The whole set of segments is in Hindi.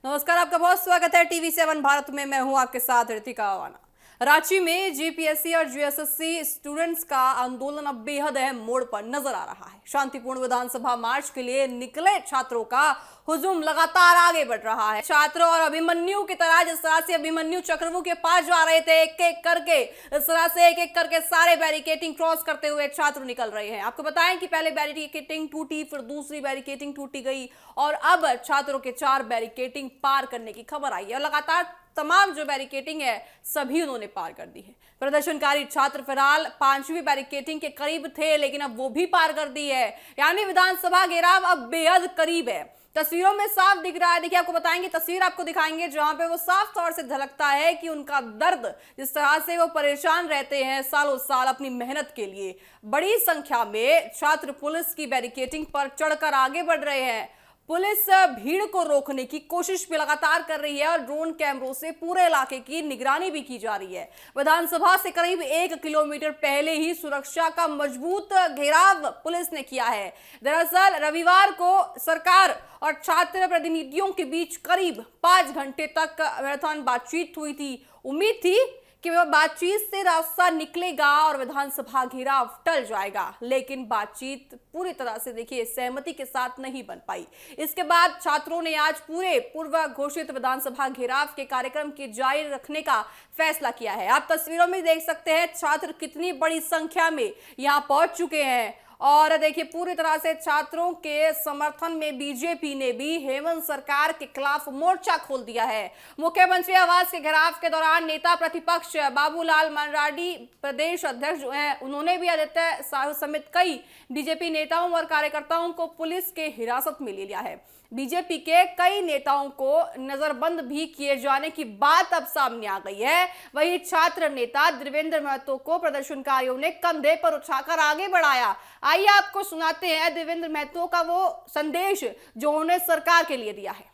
नमस्कार, आपका बहुत स्वागत है टीवी7 भारत में। मैं हूं आपके साथ ऋतिका अवाना। रांची में जीपीएससी और जीएसएससी स्टूडेंट्स का आंदोलन अब बेहद अहम मोड़ पर नजर आ रहा है। शांतिपूर्ण विधानसभा मार्च के लिए निकले छात्रों का हुजूम लगातार आगे बढ़ रहा है। छात्र और अभिमन्यु की तरह जिस तरह से अभिमन्यु चक्रवू के पास जा रहे थे एक एक करके, इस तरह से एक एक करके सारे बैरिकेटिंग क्रॉस करते हुए छात्र निकल रहे हैं। आपको बताएं कि पहले बैरिकेटिंग टूटी, फिर दूसरी बैरिकेटिंग टूटी गई और अब छात्रों के 4 बैरिकेटिंग पार करने की खबर आई है और लगातार तमाम जो बैरिकेटिंग है सभी उन्होंने पार कर दी है। प्रदर्शनकारी छात्र फिलहाल 5वीं बैरिकेटिंग के करीब थे, लेकिन अब वो भी पार कर दी है, यानी विधानसभा घेराव अब बेहद करीब है। तस्वीरों में साफ दिख रहा है। देखिए, आपको बताएंगे, तस्वीर आपको दिखाएंगे जहां पे वो साफ तौर से झलकता है कि उनका दर्द, जिस तरह से वो परेशान रहते हैं सालों साल अपनी मेहनत के लिए। बड़ी संख्या में छात्र पुलिस की बैरिकेटिंग पर चढ़कर आगे बढ़ रहे हैं। पुलिस भीड़ को रोकने की कोशिश भी लगातार कर रही है और ड्रोन कैमरों से पूरे इलाके की निगरानी भी की जा रही है। विधानसभा से करीब 1 किलोमीटर पहले ही सुरक्षा का मजबूत घेराव पुलिस ने किया है। दरअसल रविवार को सरकार और छात्र प्रतिनिधियों के बीच करीब 5 घंटे तक मैराथन बातचीत हुई थी। उम्मीद थी कि वह बातचीत से रास्ता निकलेगा और विधानसभा घेराव टल जाएगा, लेकिन बातचीत पूरी तरह से देखिए सहमति के साथ नहीं बन पाई। इसके बाद छात्रों ने आज पूरे पूर्व घोषित विधानसभा घेराव के कार्यक्रम के जारी रखने का फैसला किया है। आप तस्वीरों में देख सकते हैं छात्र कितनी बड़ी संख्या में यहां पहुंच चुके हैं और देखिए पूरी तरह से छात्रों के समर्थन में बीजेपी ने भी हेमंत सरकार के खिलाफ मोर्चा खोल दिया है। मुख्यमंत्री आवास के घेराव के दौरान नेता प्रतिपक्ष बाबूलाल मरांडी प्रदेश अध्यक्ष जो हैं, उन्होंने भी आदित्य साहू समेत कई बीजेपी नेताओं और कार्यकर्ताओं को पुलिस के हिरासत में ले लिया है। बीजेपी के कई नेताओं को नजरबंद भी किए जाने की बात अब सामने आ गई है। वहीं छात्र नेता देवेंद्र महतो को प्रदर्शनकारियों ने कंधे पर उठाकर आगे बढ़ाया। आइए आपको सुनाते हैं देवेंद्र महतो का वो संदेश जो उन्होंने सरकार के लिए दिया है।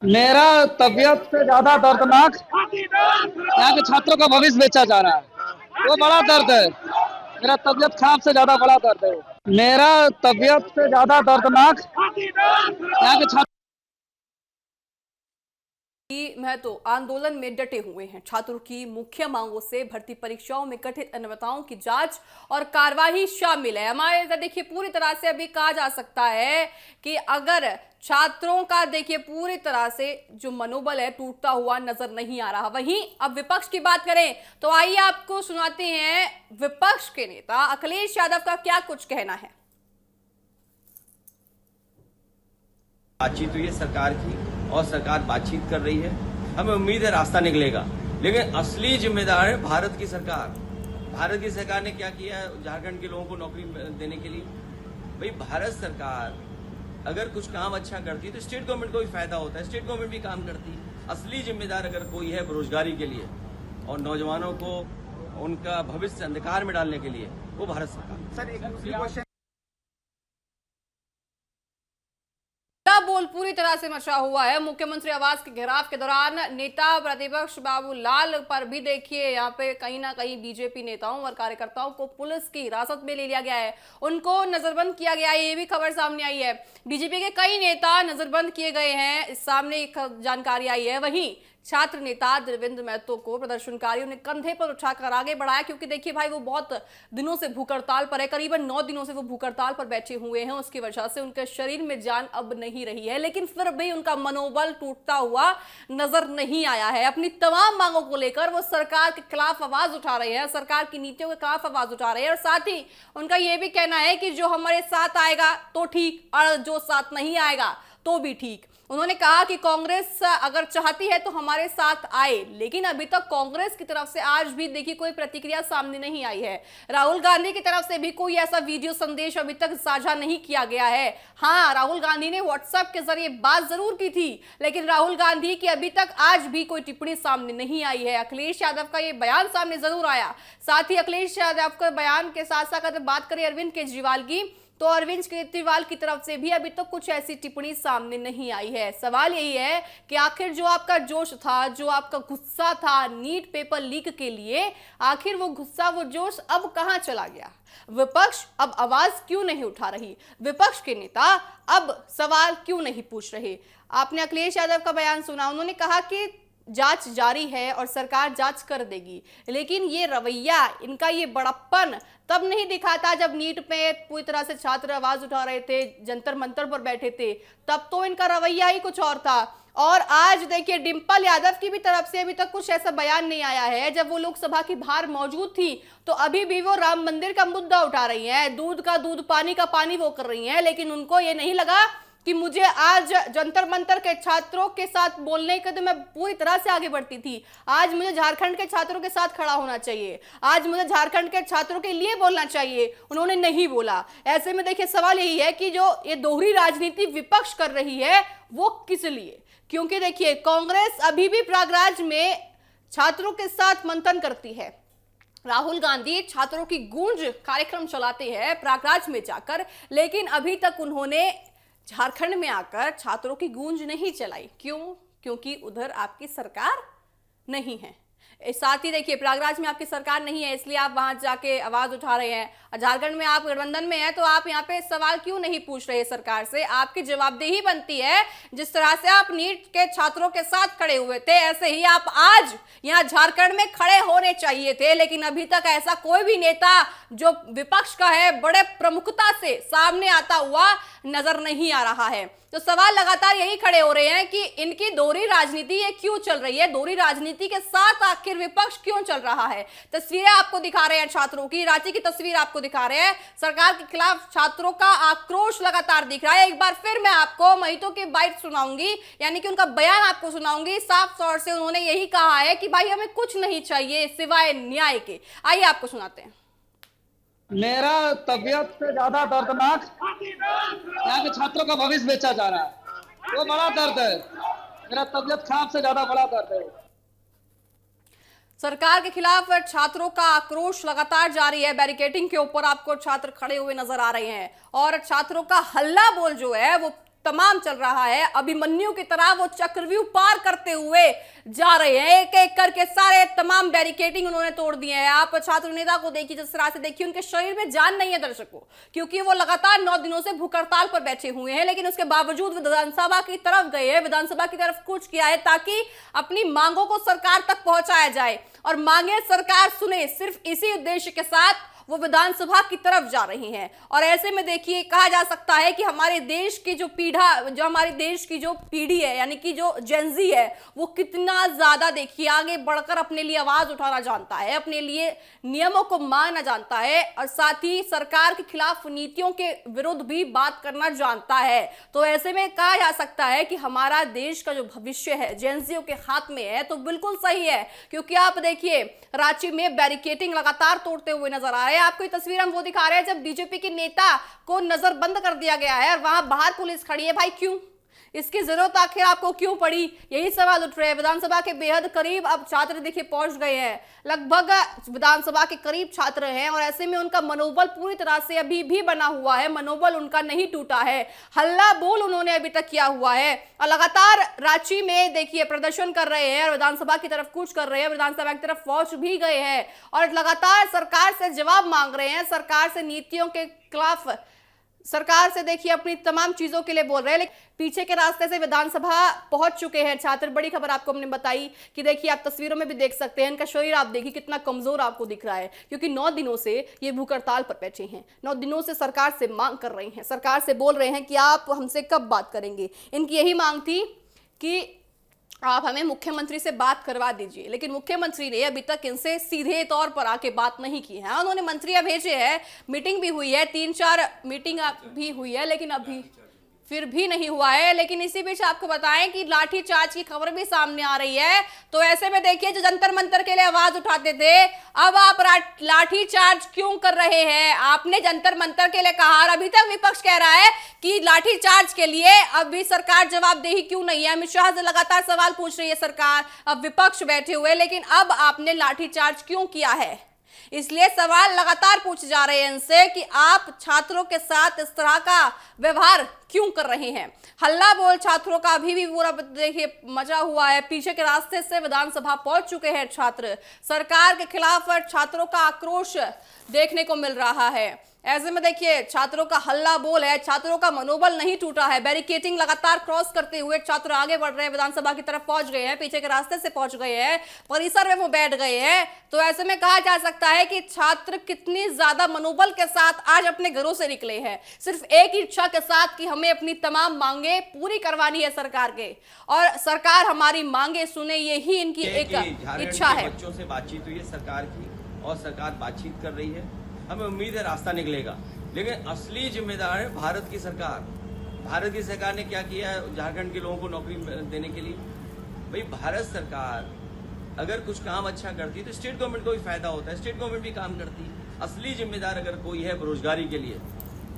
मेरा तबीयत से ज्यादा दर्दनाक यहाँ के छात्रों का भविष्य बेचा जा रहा है, वो बड़ा दर्द है। मेरा तबीयत खराब से ज्यादा बड़ा दर्द है। मेरा तबीयत से ज्यादा दर्दनाक यहाँ के छात्र महतो आंदोलन में डटे हुए हैं। छात्रों की मुख्य मांगों से भर्ती परीक्षाओं में कथित अनियमितताओं की जांच और कार्यवाही शामिल है। हमारे देखिए पूरी तरह से अभी कहा जा सकता है कि अगर छात्रों का देखिए पूरी तरह से जो मनोबल है टूटता हुआ नजर नहीं आ रहा। वहीं अब विपक्ष की बात करें तो आइए आपको सुनाते हैं विपक्ष के नेता अखिलेश यादव का क्या कुछ कहना है। बातचीत हुई है सरकार की और सरकार बातचीत कर रही है। हमें उम्मीद है रास्ता निकलेगा, लेकिन असली जिम्मेदार है भारत की सरकार। भारत की सरकार ने क्या किया है झारखंड के लोगों को नौकरी देने के लिए? भाई भारत सरकार अगर कुछ काम अच्छा करती तो स्टेट गवर्नमेंट को भी फायदा होता है, स्टेट गवर्नमेंट भी काम करती। असली जिम्मेदार अगर कोई है बेरोजगारी के लिए और नौजवानों को उनका भविष्य अंधकार में डालने के लिए, वो भारत सरकार। सर एक क्वेश्चन, बोल पूरी तरह से मचा हुआ है। मुख्यमंत्री आवास के घेराव के दौरान नेता प्रतिपक्ष बाबूलाल पर भी देखिए यहाँ पे कहीं ना कहीं बीजेपी नेताओं और कार्यकर्ताओं को पुलिस की हिरासत में ले लिया गया है, उनको नजरबंद किया गया है। ये भी खबर सामने आई है। बीजेपी के कई नेता नजरबंद किए गए हैं, इस सामने एक जानकारी आई है। वहीं छात्र नेता देवेंद्र महतो को प्रदर्शनकारियों ने कंधे पर उठाकर आगे बढ़ाया, क्योंकि देखिए भाई वो बहुत दिनों से भूख हड़ताल पर है, करीबन 9 दिनों से वो भूख हड़ताल पर बैठे हुए हैं। उसकी वजह से उनके शरीर में जान अब नहीं रही है, लेकिन फिर भी उनका मनोबल टूटता हुआ नजर नहीं आया है। अपनी तमाम मांगों को लेकर वो सरकार के खिलाफ आवाज उठा रहे हैं, सरकार की नीतियों के खिलाफ आवाज उठा रहे हैं और साथ ही उनका यह भी कहना है कि जो हमारे साथ आएगा तो ठीक और जो साथ नहीं आएगा तो भी ठीक। उन्होंने कहा कि कांग्रेस अगर चाहती है तो हमारे साथ आए, लेकिन अभी तक कांग्रेस की तरफ से आज भी देखिए कोई प्रतिक्रिया सामने नहीं आई है। राहुल गांधी की तरफ से भी कोई ऐसा वीडियो संदेश अभी तक साझा नहीं किया गया है। हाँ, राहुल गांधी ने व्हाट्सएप के जरिए बात जरूर की थी, लेकिन राहुल गांधी की अभी तक आज भी कोई टिप्पणी सामने नहीं आई है। अखिलेश यादव का ये बयान सामने जरूर आया। साथ ही अखिलेश यादव के बयान के साथ साथ अगर बात करें अरविंद केजरीवाल की, तो अरविंद केजरीवाल की तरफ से भी अभी तक कुछ ऐसी टिप्पणी सामने नहीं आई है। सवाल यही है कि आखिर जो आपका जोश था, जो आपका गुस्सा था नीट पेपर लीक के लिए, आखिर वो गुस्सा वो जोश अब कहां चला गया? विपक्ष अब आवाज क्यों नहीं उठा रही? विपक्ष के नेता अब सवाल क्यों नहीं पूछ रहे? आपने अखिलेश यादव का बयान सुना, उन्होंने कहा कि जांच जारी है और सरकार जांच कर देगी, लेकिन ये रवैया, इनका ये बड़प्पन तब नहीं दिखा था जब नीट पे पूरी तरह से छात्र आवाज उठा रहे थे, जंतर मंतर पर बैठे थे, तब तो इनका रवैया ही कुछ और था। और आज देखिए डिंपल यादव की भी तरफ से अभी तक कुछ ऐसा बयान नहीं आया है। जब वो लोकसभा की बाहर मौजूद थी तो अभी भी वो राम मंदिर का मुद्दा उठा रही हैं, दूध का दूध पानी का पानी वो कर रही हैं, लेकिन उनको ये नहीं लगा कि मुझे आज जंतर मंतर के छात्रों के साथ बोलने के तो मैं पूरी तरह से आगे बढ़ती थी, आज मुझे झारखंड के छात्रों के साथ खड़ा होना चाहिए, आज मुझे झारखंड के छात्रों के लिए बोलना चाहिए। उन्होंने नहीं बोला। ऐसे में देखिए सवाल यही है कि जो ये दोहरी राजनीति विपक्ष कर रही है वो किस लिए? क्योंकि देखिए कांग्रेस अभी भी प्रयागराज में छात्रों के साथ मंथन करती है। राहुल गांधी छात्रों की गूंज कार्यक्रम चलाते हैं प्रयागराज में जाकर, लेकिन अभी तक उन्होंने झारखंड में आकर छात्रों की गूंज नहीं चलाई। क्यों? क्योंकि उधर आपकी सरकार नहीं है। साथ ही देखिए प्रयागराज में आपकी सरकार नहीं है, इसलिए आप वहां जाके आवाज उठा रहे हैं। और झारखंड में आप गठबंधन में है तो आप यहाँ पे सवाल क्यों नहीं पूछ रहे सरकार से? आपकी जवाबदेही बनती है। जिस तरह से आप नीट के छात्रों के साथ खड़े हुए थे, ऐसे ही आप आज यहाँ झारखंड में खड़े होने चाहिए थे, लेकिन अभी तक ऐसा कोई भी नेता जो विपक्ष का है बड़े प्रमुखता से सामने आता हुआ नजर नहीं आ रहा है। तो सवाल लगातार यही खड़े हो रहे हैं कि इनकी दोहरी राजनीति ये क्यों चल रही है, दोहरी राजनीति के साथ आखिर विपक्ष क्यों चल रहा है। तस्वीरें आपको दिखा रहे हैं छात्रों की, रांची की तस्वीर आपको दिखा रहे हैं। सरकार के खिलाफ छात्रों का आक्रोश लगातार दिख रहा है। एक बार फिर मैं आपको महितों की बाइट सुनाऊंगी, यानी कि उनका बयान आपको सुनाऊंगी। साफ तौर से उन्होंने यही कहा है कि भाई हमें कुछ नहीं चाहिए सिवाय न्याय के। आइए आपको सुनाते हैं। मेरा तबीयत से ज्यादा दर्दनाक यहाँ के छात्रों का भविष्य बेचा जा रहा है, वो बड़ा दर्द है। मेरा तबीयत खराब से ज्यादा बड़ा दर्द है। सरकार के खिलाफ छात्रों का आक्रोश लगातार जारी है। बैरिकेडिंग के ऊपर आपको छात्र खड़े हुए नजर आ रहे हैं और छात्रों का हल्ला बोल जो है वो तमाम चल रहा है। अभिमन्यु की तरह वो चक्रव्यूह पार करते हुए जा रहे हैं, एक एक करके सारे तमाम बैरिकेडिंग उन्होंने तोड़ दिए हैं। आप छात्र नेता को देखिए, जिस तरह से देखिए उनके शरीर में जान नहीं है दर्शकों, क्योंकि वो लगातार 9 दिनों से भूख हड़ताल पर बैठे हुए हैं, लेकिन उसके बावजूद विधानसभा की तरफ गए हैं, विधानसभा की तरफ कूच किया है ताकि अपनी मांगों को सरकार तक पहुंचाया जाए और मांगे सरकार सुने। सिर्फ इसी उद्देश्य के साथ वो विधानसभा की तरफ जा रही हैं। और ऐसे में देखिए कहा जा सकता है कि हमारे देश की जो हमारे देश की जो पीढ़ी है, यानी कि जो जेनजी है, वो कितना ज्यादा देखिए आगे बढ़कर अपने लिए आवाज उठाना जानता है, अपने लिए नियमों को मानना जानता है और साथ ही सरकार के खिलाफ नीतियों के विरुद्ध भी बात करना जानता है। तो ऐसे में कहा जा सकता है कि हमारा देश का जो भविष्य है जेनजियों के हाथ में है। तो बिल्कुल सही है, क्योंकि आप देखिए रांची में बैरिकेडिंग लगातार तोड़ते हुए नजर आ रहे हैं। आपको ये तस्वीर हम वो दिखा रहे हैं जब बीजेपी के नेता को नजरबंद कर दिया गया है और वहां बाहर पुलिस खड़ी है। भाई क्यों? इसकी जरूरत आखिर आपको क्यों पड़ी? यही सवाल उठ रहे हैं। विधानसभा के बेहद करीब अब छात्र देखिए पहुंच गए हैं, लगभग विधानसभा के करीब छात्र हैं और ऐसे में उनका मनोबल पूरी तरह से अभी भी बना हुआ है, मनोबल उनका नहीं टूटा है। हल्ला बोल उन्होंने अभी तक किया हुआ है और लगातार रांची में देखिए प्रदर्शन कर रहे हैं और विधानसभा की तरफ कूच कर रहे हैं, विधानसभा की तरफ पहुंच भी गए हैं और लगातार सरकार से जवाब मांग रहे हैं, सरकार से नीतियों के खिलाफ, सरकार से देखिए अपनी तमाम चीजों के लिए बोल रहे हैं। लेकिन पीछे के रास्ते से विधानसभा पहुंच चुके हैं छात्र। बड़ी खबर आपको हमने बताई कि देखिए आप तस्वीरों में भी देख सकते हैं, इनका शरीर आप देखिए कितना कमजोर आपको दिख रहा है, क्योंकि 9 दिनों से ये भूख हड़ताल पर बैठे हैं, 9 दिनों से सरकार से मांग कर रहे हैं, सरकार से बोल रहे हैं कि आप हमसे कब बात करेंगे। इनकी यही मांग थी कि आप हमें मुख्यमंत्री से बात करवा दीजिए, लेकिन मुख्यमंत्री ने अभी तक इनसे सीधे तौर पर आके बात नहीं की है। उन्होंने मंत्रियां भेजे हैं, मीटिंग भी हुई है, 3-4 मीटिंग भी हुई है, लेकिन अभी फिर भी नहीं हुआ है। लेकिन इसी बीच आपको बताएं कि लाठीचार्ज की खबर भी सामने आ रही है। तो ऐसे में देखिए जो जंतर मंतर के लिए आवाज उठाते थे, अब आप लाठीचार्ज क्यों कर रहे हैं? आपने जंतर मंतर के लिए कहा और अभी तक विपक्ष कह रहा है कि लाठीचार्ज के लिए अभी सरकार जवाबदेही क्यों नहीं है। अमित शाह से लगातार सवाल पूछ रही है सरकार, अब विपक्ष बैठे हुए, लेकिन अब आपने लाठीचार्ज क्यों किया है? इसलिए सवाल लगातार पूछे जा रहे हैं इनसे कि आप छात्रों के साथ इस तरह का व्यवहार क्यों कर रहे हैं। हल्ला बोल छात्रों का अभी भी पूरा देखिए मचा हुआ है। पीछे के रास्ते से विधानसभा पहुंच चुके हैं छात्र। सरकार के खिलाफ छात्रों का आक्रोश देखने को मिल रहा है। ऐसे में देखिए छात्रों का हल्ला बोल है, छात्रों का मनोबल नहीं टूटा है। बैरिकेटिंग लगातार क्रॉस करते हुए छात्र आगे बढ़ रहे हैं, विधानसभा की तरफ पहुंच गए हैं, पीछे के रास्ते से पहुंच गए हैं, परिसर में वो बैठ गए हैं। तो ऐसे में कहा जा सकता है कि छात्र कितनी ज्यादा मनोबल के साथ आज अपने घरों से निकले हैं, सिर्फ एक ही इच्छा के साथ कि हमें अपनी तमाम मांगे पूरी करवानी है सरकार के, और सरकार हमारी मांगे सुने, यही इनकी एक इच्छा है। बच्चों से बातचीत हुई है सरकार की, और सरकार बातचीत कर रही है। हमें उम्मीद है रास्ता निकलेगा, लेकिन असली जिम्मेदार है भारत की सरकार। भारत की सरकार ने क्या किया है झारखंड के लोगों को नौकरी देने के लिए। भाई भारत सरकार अगर कुछ काम अच्छा करती है तो स्टेट गवर्नमेंट को भी फायदा होता है, स्टेट गवर्नमेंट भी काम करती है। असली जिम्मेदार अगर कोई है बेरोजगारी के लिए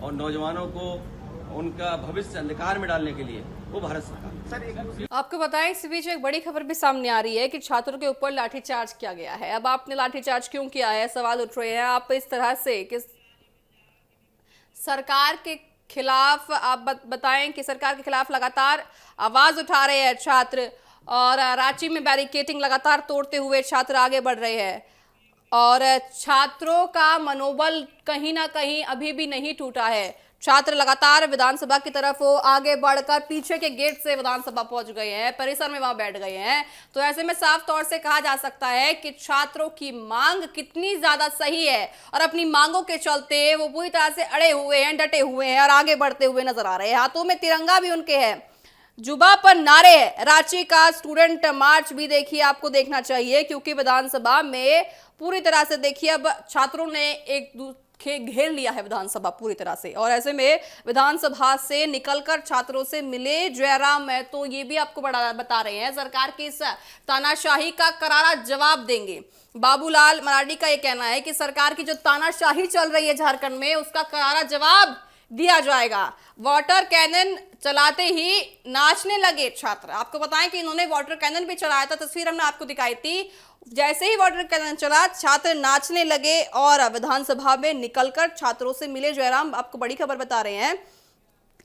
और नौजवानों को उनका भविष्य अंधकार में डालने के लिए, वो भारत सरकार। आपको बताएं इस बीच एक बड़ी खबर भी सामने आ रही है कि छात्रों के ऊपर लाठीचार्ज किया गया है। अब आपने लाठीचार्ज क्यों किया है, सवाल उठ रहे हैं। आप इस तरह से कि सरकार के खिलाफ आप बताएं कि सरकार के खिलाफ लगातार आवाज उठा रहे हैं छात्र, और रांची में बैरिकेटिंग लगातार तोड़ते हुए छात्र आगे बढ़ रहे हैं, और छात्रों का मनोबल कहीं ना कहीं अभी भी नहीं टूटा है। छात्र लगातार विधानसभा की तरफ आगे बढ़कर पीछे के गेट से विधानसभा पहुंच गए हैं, परिसर में वहां बैठ गए हैं। तो ऐसे में साफ तौर से कहा जा सकता है कि छात्रों की मांग कितनी ज्यादा सही है, और अपनी मांगों के चलते वो पूरी तरह से अड़े हुए हैं, डटे हुए हैं और आगे बढ़ते हुए नजर आ रहे हैं। हाथों में तिरंगा भी उनके है, जुबा पर नारे है। रांची का स्टूडेंट मार्च भी देखिए, आपको देखना चाहिए, क्योंकि विधानसभा में पूरी तरह से देखिए अब छात्रों ने एक घेर लिया है विधानसभा पूरी तरह से। और ऐसे में विधानसभा से निकलकर छात्रों से मिले जयराम महतो, ये भी आपको बता रहे हैं सरकार की इस तानाशाही का करारा जवाब देंगे। बाबूलाल मरांडी का ये कहना है कि सरकार की जो तानाशाही चल रही है झारखंड में, उसका करारा जवाब दिया जाएगा। वाटर कैनन चलाते ही नाचने लगे छात्र। आपको बताएं कि इन्होंने वाटर कैनन भी चलाया था, तस्वीर हमने आपको दिखाई थी। जैसे ही वाटर कैनन चला छात्र नाचने लगे और विधानसभा में निकलकर छात्रों से मिले जयराम। आपको बड़ी खबर बता रहे हैं।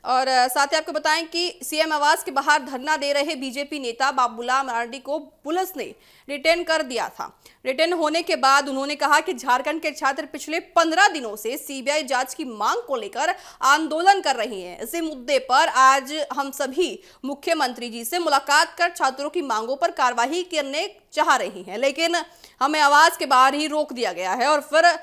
और साथ ही आपको बताएं कि सीएम आवास के बाहर धरना दे रहे बीजेपी नेता बाबूलाल मरांडी को पुलिस ने रिटेन कर दिया था। रिटेन होने के बाद उन्होंने कहा कि झारखंड के छात्र पिछले 15 दिनों से सीबीआई जांच की मांग को लेकर आंदोलन कर रहे हैं। इसी मुद्दे पर आज हम सभी मुख्यमंत्री जी से मुलाकात कर छात्रों की मांगों पर कार्रवाई करने चाह रही हैं, लेकिन हमें आवास के बाहर ही रोक दिया गया है और फिर